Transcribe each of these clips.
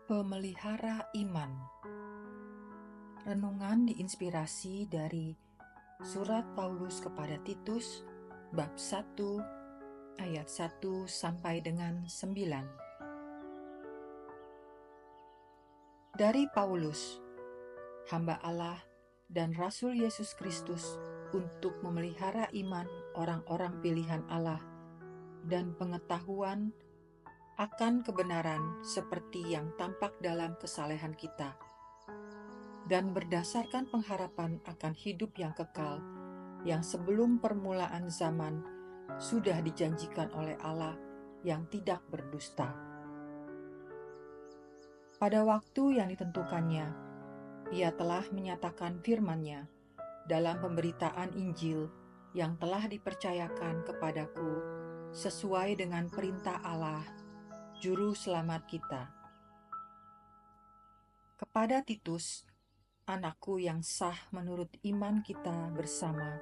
Pemelihara iman. Renungan diinspirasi dari Surat Paulus kepada Titus, bab 1, ayat 1 sampai dengan 9. Dari Paulus, hamba Allah dan Rasul Yesus Kristus, untuk memelihara iman orang-orang pilihan Allah dan pengetahuan akan kebenaran seperti yang tampak dalam kesalehan kita, dan berdasarkan pengharapan akan hidup yang kekal, yang sebelum permulaan zaman sudah dijanjikan oleh Allah yang tidak berdusta. Pada waktu yang ditentukannya, Ia telah menyatakan firman-Nya dalam pemberitaan Injil yang telah dipercayakan kepadaku sesuai dengan perintah Allah, Juru Selamat kita. Kepada Titus, anakku yang sah menurut iman kita bersama,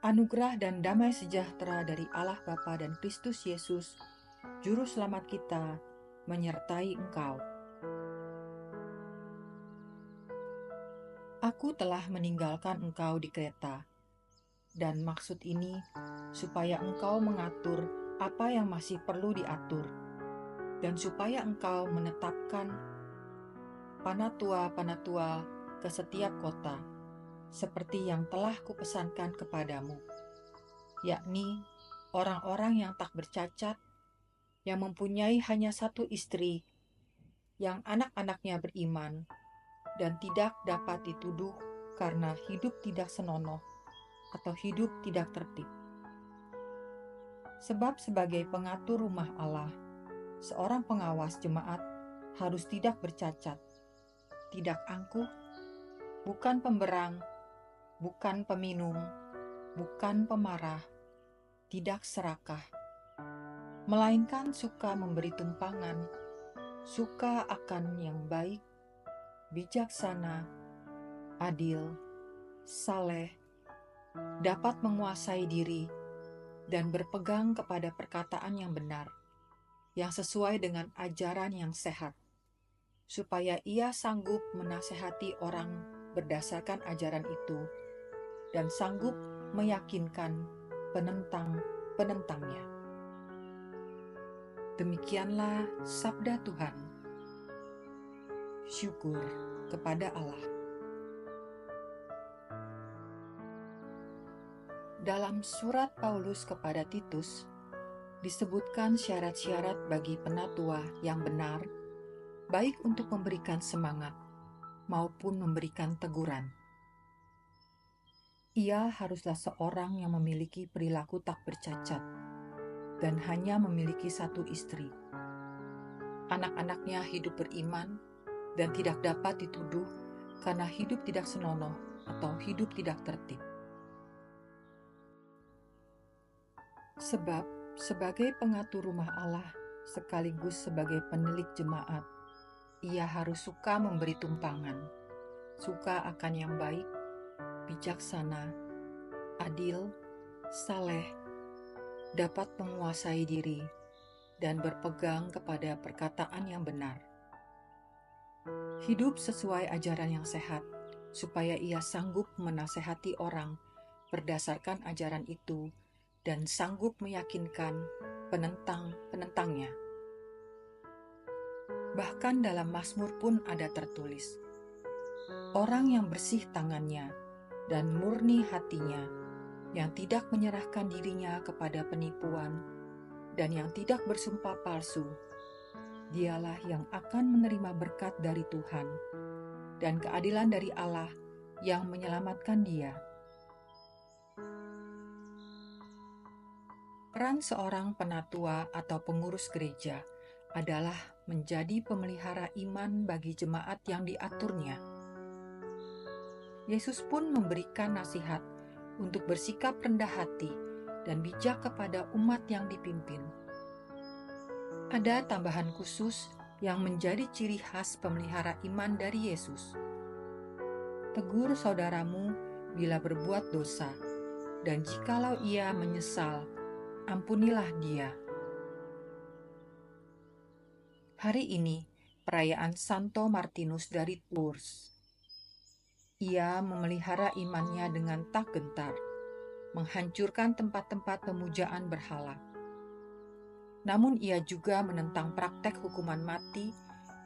anugerah dan damai sejahtera dari Allah Bapa dan Kristus Yesus, Juru Selamat kita, menyertai engkau. Aku telah meninggalkan engkau di Kreta, dan maksud ini supaya engkau mengatur apa yang masih perlu diatur, dan supaya engkau menetapkan panatua-panatua ke setiap kota, seperti yang telah kupesankan kepadamu, yakni orang-orang yang tak bercacat, yang mempunyai hanya satu istri, yang anak-anaknya beriman, dan tidak dapat dituduh karena hidup tidak senonoh atau hidup tidak tertib. Sebab sebagai pengatur rumah Allah, seorang pengawas jemaat harus tidak bercacat, tidak angkuh, bukan pemberang, bukan peminum, bukan pemarah, tidak serakah, melainkan suka memberi tumpangan, suka akan yang baik, bijaksana, adil, saleh, dapat menguasai diri, dan berpegang kepada perkataan yang benar, yang sesuai dengan ajaran yang sehat, supaya ia sanggup menasehati orang berdasarkan ajaran itu, dan sanggup meyakinkan penentang-penentangnya. Demikianlah sabda Tuhan. Syukur kepada Allah. Dalam surat Paulus kepada Titus, disebutkan syarat-syarat bagi penatua yang benar, baik untuk memberikan semangat maupun memberikan teguran. Ia haruslah seorang yang memiliki perilaku tak bercacat dan hanya memiliki satu istri. Anak-anaknya hidup beriman dan tidak dapat dituduh karena hidup tidak senonoh atau hidup tidak tertib. Sebab sebagai pengatur rumah Allah sekaligus sebagai penilik jemaat, ia harus suka memberi tumpangan, suka akan yang baik, bijaksana, adil, saleh, dapat menguasai diri, dan berpegang kepada perkataan yang benar. Hidup sesuai ajaran yang sehat, supaya ia sanggup menasehati orang berdasarkan ajaran itu dan sanggup meyakinkan penentang-penentangnya. Bahkan dalam Mazmur pun ada tertulis, orang yang bersih tangannya dan murni hatinya, yang tidak menyerahkan dirinya kepada penipuan dan yang tidak bersumpah palsu, dialah yang akan menerima berkat dari Tuhan dan keadilan dari Allah yang menyelamatkan dia. Peran seorang penatua atau pengurus gereja adalah menjadi pemelihara iman bagi jemaat yang diaturnya. Yesus pun memberikan nasihat untuk bersikap rendah hati dan bijak kepada umat yang dipimpin. Ada tambahan khusus yang menjadi ciri khas pemelihara iman dari Yesus. Tegur saudaramu bila berbuat dosa, dan jikalau ia menyesal, ampunilah dia. Hari ini, perayaan Santo Martinus dari Tours. Ia memelihara imannya dengan tak gentar, menghancurkan tempat-tempat pemujaan berhala. Namun ia juga menentang praktek hukuman mati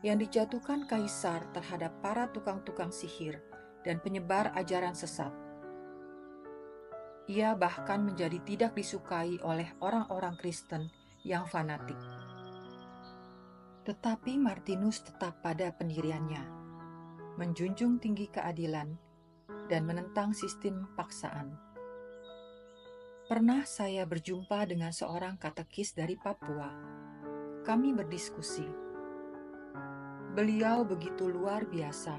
yang dijatuhkan kaisar terhadap para tukang-tukang sihir dan penyebar ajaran sesat. Ia bahkan menjadi tidak disukai oleh orang-orang Kristen yang fanatik. Tetapi Martinus tetap pada pendiriannya, menjunjung tinggi keadilan dan menentang sistem paksaan. Pernah saya berjumpa dengan seorang katekis dari Papua. Kami berdiskusi. Beliau begitu luar biasa,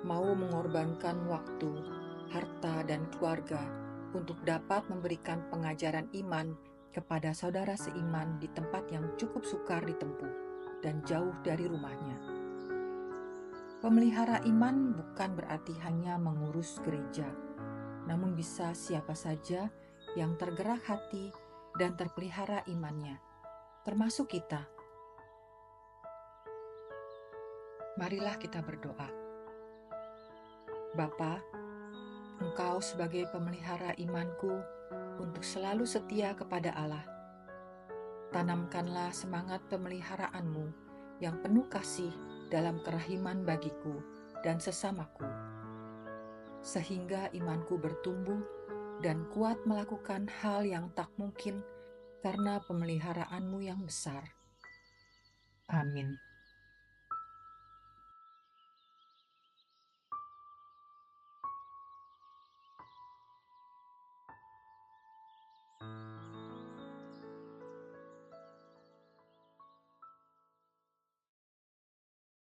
mau mengorbankan waktu, harta, dan keluarga untuk dapat memberikan pengajaran iman kepada saudara seiman di tempat yang cukup sukar ditempuh dan jauh dari rumahnya. Pemelihara iman bukan berarti hanya mengurus gereja, namun bisa siapa saja yang tergerak hati dan terpelihara imannya, termasuk kita. Marilah kita berdoa. Bapa, Engkau sebagai pemelihara imanku untuk selalu setia kepada Allah. Tanamkanlah semangat pemeliharaanmu yang penuh kasih dalam kerahiman bagiku dan sesamaku, sehingga imanku bertumbuh dan kuat melakukan hal yang tak mungkin karena pemeliharaanmu yang besar. Amin.